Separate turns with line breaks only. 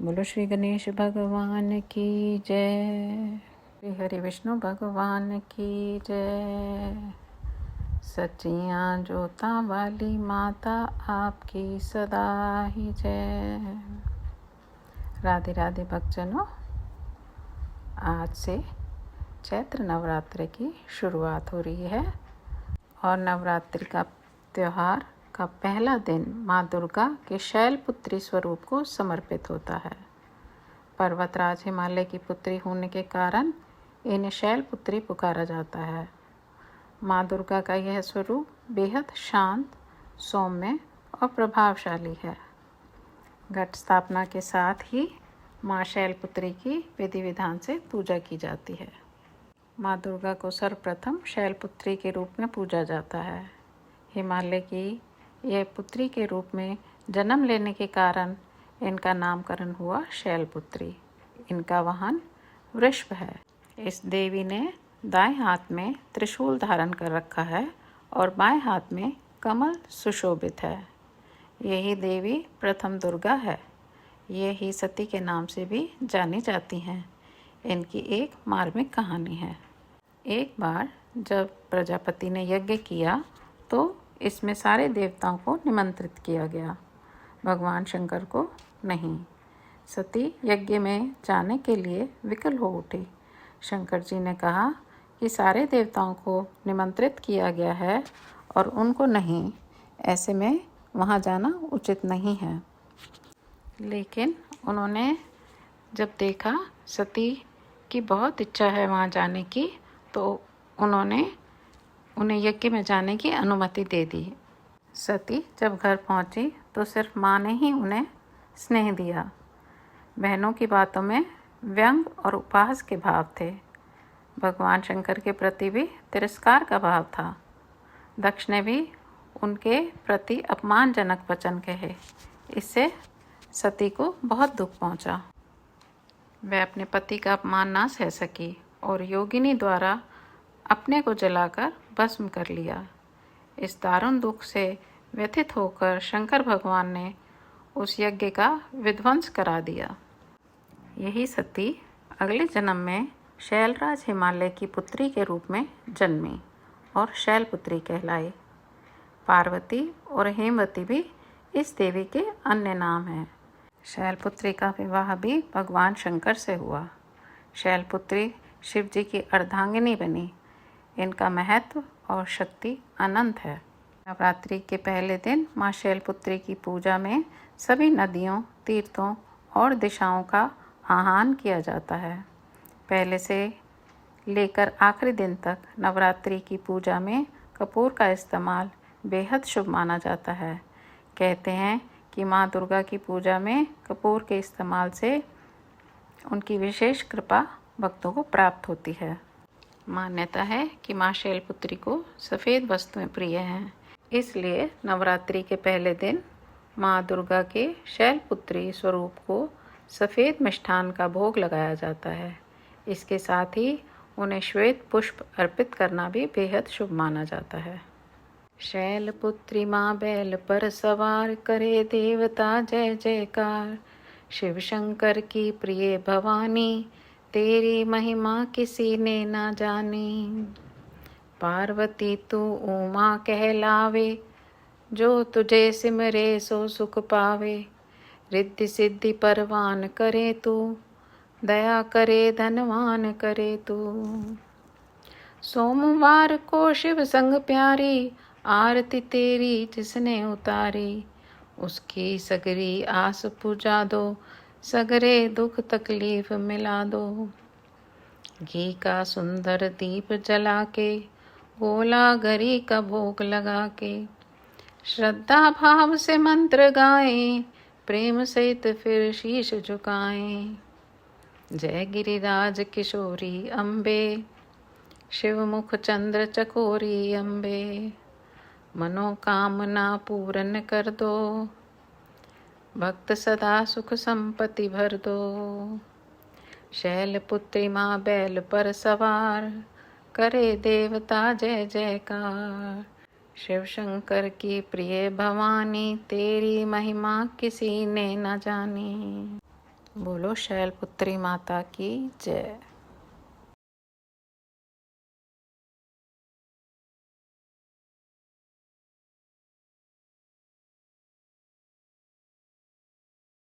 बोलो श्री गणेश भगवान की जय। श्री हरि विष्णु भगवान की जय। सच्चियाँ जोता वाली माता आपकी सदा ही जय। राधे राधे भक्तजनों, आज से चैत्र नवरात्रि की शुरुआत हो रही है और नवरात्रि का त्यौहार का पहला दिन माँ दुर्गा के शैलपुत्री स्वरूप को समर्पित होता है। पर्वतराज हिमालय की पुत्री होने के कारण इन्हें शैलपुत्री पुकारा जाता है। माँ दुर्गा का यह स्वरूप बेहद शांत, सौम्य और प्रभावशाली है। घट स्थापना के साथ ही माँ शैलपुत्री की विधि विधान से पूजा की जाती है। माँ दुर्गा को सर्वप्रथम शैलपुत्री के रूप में पूजा जाता है। हिमालय की यह पुत्री के रूप में जन्म लेने के कारण इनका नामकरण हुआ शैलपुत्री। इनका वाहन वृषभ है। इस देवी ने दाएं हाथ में त्रिशूल धारण कर रखा है और बाएं हाथ में कमल सुशोभित है। यही देवी प्रथम दुर्गा है। यही सती के नाम से भी जानी जाती हैं। इनकी एक मार्मिक कहानी है। एक बार जब प्रजापति ने यज्ञ किया तो इसमें सारे देवताओं को निमंत्रित किया गया, भगवान शंकर को नहीं। सती यज्ञ में जाने के लिए विकल हो उठी। शंकर जी ने कहा कि सारे देवताओं को निमंत्रित किया गया है और उनको नहीं, ऐसे में वहाँ जाना उचित नहीं है। लेकिन उन्होंने जब देखा सती की बहुत इच्छा है वहाँ जाने की, तो उन्होंने उन्हें यज्ञ में जाने की अनुमति दे दी। सती जब घर पहुंची तो सिर्फ माँ ने ही उन्हें स्नेह दिया। बहनों की बातों में व्यंग और उपहास के भाव थे। भगवान शंकर के प्रति भी तिरस्कार का भाव था। दक्ष ने भी उनके प्रति अपमानजनक वचन कहे। इससे सती को बहुत दुख पहुंचा। वह अपने पति का अपमान ना सह सकी और योगिनी द्वारा अपने को जलाकर भस्म कर लिया। इस दारुण दुख से व्यथित होकर शंकर भगवान ने उस यज्ञ का विध्वंस करा दिया। यही सती अगले जन्म में शैलराज हिमालय की पुत्री के रूप में जन्मी और शैलपुत्री कहलाई। पार्वती और हेमवती भी इस देवी के अन्य नाम हैं। शैलपुत्री का विवाह भी भगवान शंकर से हुआ। शैलपुत्री शिव जी की अर्धांगिनी बनी। इनका महत्व और शक्ति अनंत है। नवरात्रि के पहले दिन माँ शैलपुत्री की पूजा में सभी नदियों, तीर्थों और दिशाओं का आह्वान किया जाता है। पहले से लेकर आखिरी दिन तक नवरात्रि की पूजा में कपूर का इस्तेमाल बेहद शुभ माना जाता है। कहते हैं कि माँ दुर्गा की पूजा में कपूर के इस्तेमाल से उनकी विशेष कृपा भक्तों को प्राप्त होती है। मान्यता है कि माँ शैलपुत्री को सफ़ेद वस्तुएं प्रिय हैं, इसलिए नवरात्रि के पहले दिन माँ दुर्गा के शैलपुत्री स्वरूप को सफ़ेद मिष्ठान का भोग लगाया जाता है। इसके साथ ही उन्हें श्वेत पुष्प अर्पित करना भी बेहद शुभ माना जाता है। शैलपुत्री माँ बैल पर सवार, करे देवता जय जयकार। शिव शंकर की प्रिय भवानी, तेरी महिमा किसी ने ना जानी। पार्वती तू उमा कहलावे, जो तुझे सिमरे सो सुख पावे। रिद्धि सिद्धि परवान करे तू, दया करे धनवान करे तू। सोमवार को शिव संग प्यारी, आरती तेरी जिसने उतारी। उसकी सगरी आस पुजा दो, सगरे दुख तकलीफ मिला दो। घी का सुंदर दीप जला के, गोला गरी का भोग लगा के। श्रद्धा भाव से मंत्र गाएं, प्रेम सहित फिर शीश झुकाएं। जय गिरिराज किशोरी अम्बे, शिवमुख चंद्र चकोरी अम्बे। मनोकामना पूर्ण कर दो, भक्त सदा सुख संपत्ति भर दो। शैलपुत्री माँ बैल पर सवार, करे देवता जय जयकार। शिव शंकर की प्रिय भवानी, तेरी महिमा किसी ने न जानी। बोलो शैलपुत्री माता की जय।